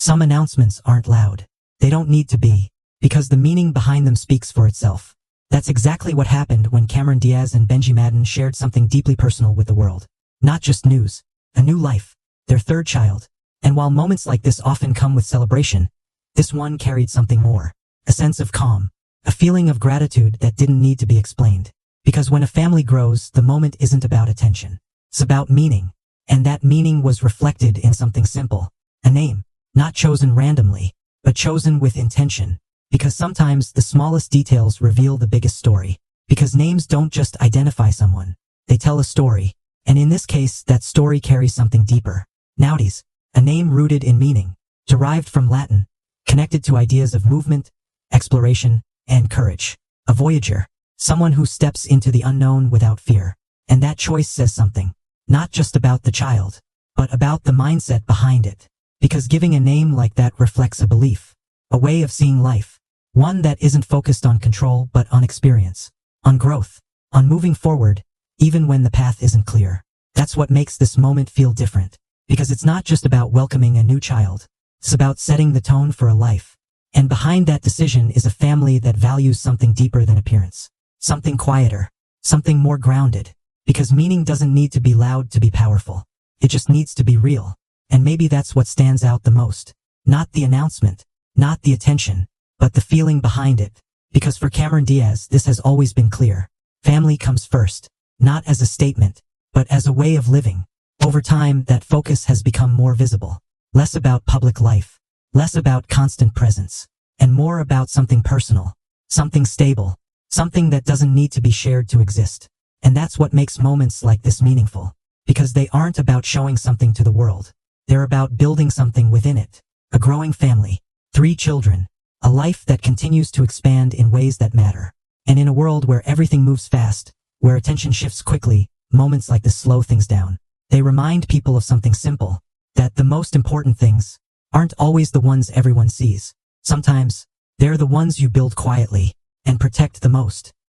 Some announcements aren't loud. They don't need to be, because the meaning behind them speaks for itself. That's exactly what happened when Cameron Diaz and Benji Madden shared something deeply personal with the world. Not just news, a new life, their third child. And while moments like this often come with celebration, this one carried something more. A sense of calm, a feeling of gratitude that didn't need to be explained. Because when a family grows, the moment isn't about attention. It's about meaning. And that meaning was reflected in something simple. A name, not chosen randomly, but chosen with intention. Because sometimes the smallest details reveal the biggest story. Because names don't just identify someone. They tell a story. And in this case, that story carries something deeper. Nowadays, a name rooted in meaning, derived from Latin, connected to ideas of movement, exploration, and courage. A voyager, someone who steps into the unknown without fear. And that choice says something, not just about the child, but about the mindset behind it. Because giving a name like that reflects a belief, a way of seeing life, one that isn't focused on control but on experience, on growth, on moving forward, even when the path isn't clear. That's what makes this moment feel different. Because it's not just about welcoming a new child. It's about setting the tone for a life. And behind that decision is a family that values something deeper than appearance. Something quieter. Something more grounded. Because meaning doesn't need to be loud to be powerful. It just needs to be real. And maybe that's what stands out the most. Not the announcement. Not the attention. But the feeling behind it. Because for Cameron Diaz, this has always been clear. Family comes first. Not as a statement, but as a way of living. Over time, that focus has become more visible. Less about public life. Less about constant presence. And more about something personal. Something stable. Something that doesn't need to be shared to exist. And that's what makes moments like this meaningful. Because they aren't about showing something to the world. They're about building something within it. A growing family. 3 children. A life that continues to expand in ways that matter. And in a world where everything moves fast, where attention shifts quickly, moments like this slow things down. They remind people of something simple, that the most important things aren't always the ones everyone sees. Sometimes, they're the ones you build quietly and protect the most.